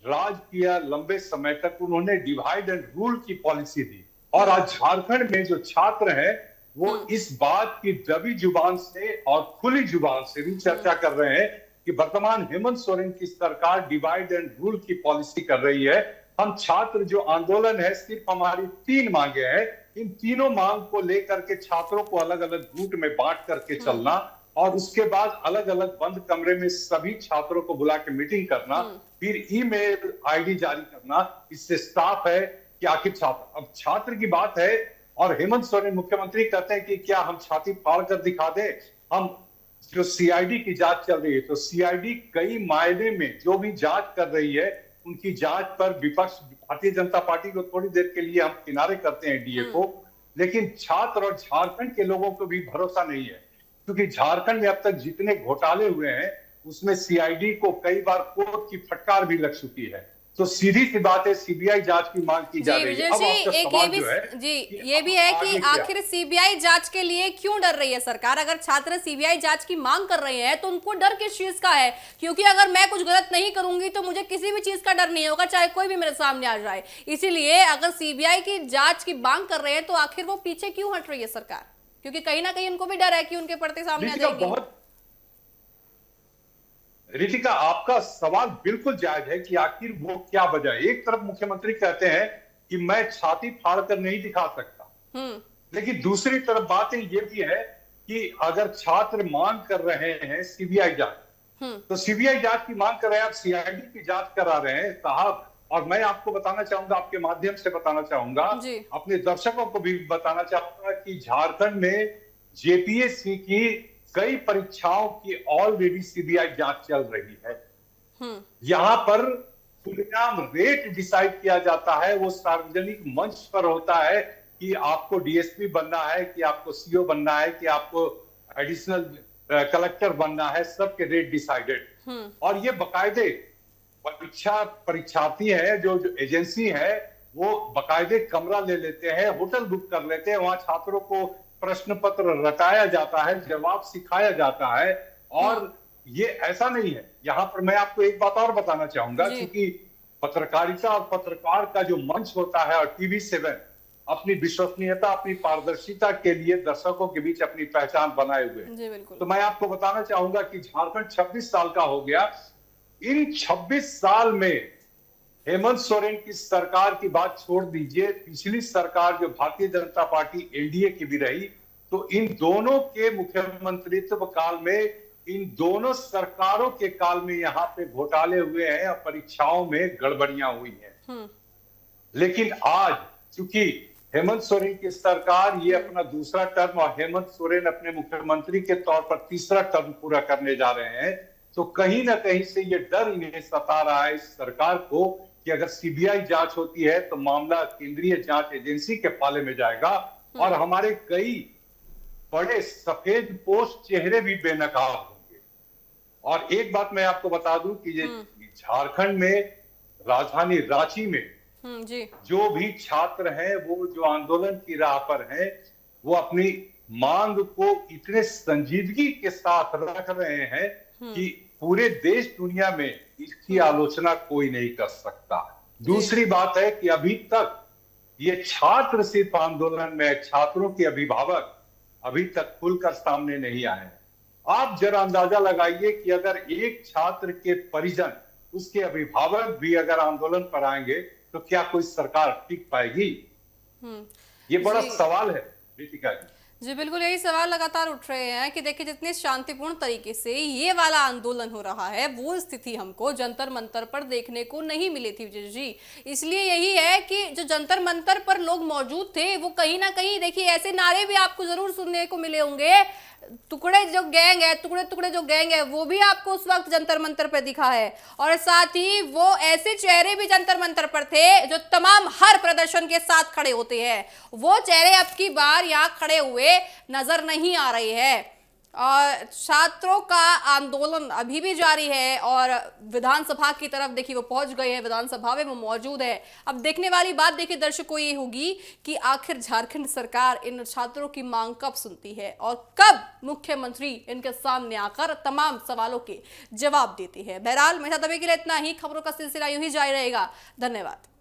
राज किया लंबे समय तक, उन्होंने डिवाइड एंड रूल की पॉलिसी दी। और आज झारखंड में जो छात्र हैं, वो इस बात की दबी जुबान से और खुली जुबान से भी चर्चा कर रहे हैं कि वर्तमान हेमंत सोरेन की सरकार डिवाइड एंड रूल की पॉलिसी कर रही है। हम छात्र जो आंदोलन है, सिर्फ हमारी 3 मांगे हैं, इन तीनों मांग को लेकर के छात्रों को अलग अलग गुट में बांट करके चलना, और उसके बाद अलग अलग बंद कमरे में सभी छात्रों को बुला के मीटिंग करना, फिर ईमेल आईडी जारी करना। इससे साफ है कि आखिर छात्र, अब छात्र की बात है और हेमंत सोरेन मुख्यमंत्री कहते हैं कि क्या हम छाती फाड़ कर दिखा दें। हम जो सीआईडी की जांच चल रही है, तो सीआईडी कई मायने में जो भी जांच कर रही है, उनकी जांच पर विपक्ष भारतीय जनता पार्टी को थोड़ी देर के लिए हम किनारे करते हैं, डीए को, लेकिन छात्र और झारखंड के लोगों को भी भरोसा नहीं है, क्योंकि झारखंड में अब तक जितने घोटाले हुए हैं उसमें सीआईडी को कई बार कोर्ट की फटकार भी लग चुकी है। तो सीधी सी बात है, सीबीआई जांच की मांग की जा रही है। अब आपका सवाल जो है ये भी है कि आखिर सीबीआई जांच के लिए क्यों डर रही है सरकार? अगर छात्र सीबीआई जांच की मांग कर रहे हैं तो उनको डर किस चीज का है? क्योंकि अगर मैं कुछ गलत नहीं करूंगी तो मुझे किसी भी चीज का डर नहीं होगा, चाहे कोई भी मेरे सामने आ जाए। इसीलिए अगर सीबीआई की जांच की मांग कर रहे हैं तो आखिर वो पीछे क्यों हट रही है सरकार? क्योंकि कहीं ना कहीं उनको भी डर है कि उनके पड़ते सामने आ जाएगी। रितिका, आपका सवाल बिल्कुल जायज है कि आखिर वो क्या वजह है। एक तरफ मुख्यमंत्री कहते हैं कि मैं छाती फाड़ कर नहीं दिखा सकता, लेकिन दूसरी तरफ बात ये भी है कि अगर छात्र मांग कर रहे हैं सीबीआई जांच, तो सीबीआई जांच की मांग कर रहे हैं, आप सीआईडी की जांच करा रहे हैं साहब। और मैं आपको बताना चाहूंगा, आपके माध्यम से बताना चाहूंगा, अपने दर्शकों को भी बताना चाहूंगा कि झारखंड में जेपीएससी की कई परीक्षाओं की ऑलरेडी सीबीआई जांच चल रही है। यहां पर खुलेआम रेट डिसाइड किया जाता है, वो सार्वजनिक मंच पर होता है कि आपको डीएसपी बनना है, कि आपको सीओ बनना है, कि आपको एडिशनल कलेक्टर बनना है, सबके रेट डिसाइडेड। और ये बकायदे परीक्षार्थी है, जो एजेंसी है, वो बकायदे कमरा ले लेते हैं, होटल बुक कर लेते हैं, वहां छात्रों को प्रश्न पत्र रटाया जाता है, जवाब सिखाया जाता है। और ये ऐसा नहीं है, यहाँ पर मैं आपको एक बात और बताना चाहूंगा, क्योंकि पत्रकारिता और पत्रकार का जो मंच होता है, और टीवी7 अपनी विश्वसनीयता, अपनी पारदर्शिता के लिए दर्शकों के बीच अपनी पहचान बनाए हुए हैं। तो मैं आपको बताना चाहूंगा कि झारखंड 26 साल का हो गया। इन 26 साल में हेमंत सोरेन की सरकार की बात छोड़ दीजिए, पिछली सरकार जो भारतीय जनता पार्टी एनडीए की भी रही, तो इन दोनों के मुख्यमंत्रित्व काल में, इन दोनों सरकारों के काल में यहाँ पे घोटाले हुए हैं और परीक्षाओं में गड़बड़ियां हुई हैं। लेकिन आज चूंकि हेमंत सोरेन की सरकार ये अपना दूसरा टर्म, और हेमंत सोरेन अपने मुख्यमंत्री के तौर पर तीसरा टर्म पूरा करने जा रहे हैं, तो कहीं ना कहीं से ये डर इन्हें सता रहा है, इस सरकार को, कि अगर सीबीआई जांच होती है तो मामला केंद्रीय जांच एजेंसी के पाले में जाएगा और हमारे कई बड़े सफेद पोश चेहरे भी बेनकाब होंगे। और एक बात मैं आपको बता दूं कि ये झारखंड में राजधानी रांची में जो भी छात्र हैं, वो जो आंदोलन की राह पर हैं, वो अपनी मांग को इतने संजीदगी के साथ रख रहे हैं कि पूरे देश दुनिया में इसकी आलोचना कोई नहीं कर सकता। दूसरी बात है कि अभी तक ये छात्र सिर्फ आंदोलन में, छात्रों के अभिभावक अभी तक खुलकर सामने नहीं आए हैं। आप जरा अंदाजा लगाइए कि अगर एक छात्र के परिजन, उसके अभिभावक भी अगर आंदोलन पर आएंगे तो क्या कोई सरकार टिक पाएगी? ये बड़ा सवाल है रितिका जी। बिल्कुल, यही सवाल लगातार उठ रहे हैं कि देखिए, जितने शांतिपूर्ण तरीके से ये वाला आंदोलन हो रहा है, वो स्थिति हमको जंतर मंतर पर देखने को नहीं मिली थी विजय जी। इसलिए यही है कि जो जंतर मंतर पर लोग मौजूद थे, वो कहीं ना कहीं, देखिए, ऐसे नारे भी आपको जरूर सुनने को मिले होंगे। टुकड़े जो गैंग है, टुकड़े टुकड़े जो गैंग है, वो भी आपको उस वक्त जंतर मंतर पे दिखा है। और साथ ही वो ऐसे चेहरे भी जंतर मंतर पर थे जो तमाम हर प्रदर्शन के साथ खड़े होते हैं। वो चेहरे अब की बार यहाँ खड़े हुए नजर नहीं आ रहे हैं। और छात्रों का आंदोलन अभी भी जारी है और विधानसभा की तरफ देखिए वो पहुंच गए हैं, विधानसभा में वो मौजूद है। अब देखने वाली बात देखिए दर्शकों ये होगी कि आखिर झारखंड सरकार इन छात्रों की मांग कब सुनती है और कब मुख्यमंत्री इनके सामने आकर तमाम सवालों के जवाब देते हैं। बहरहाल मेरा दबे के लिए इतना ही। खबरों का सिलसिला यूं ही जारी रहेगा। धन्यवाद।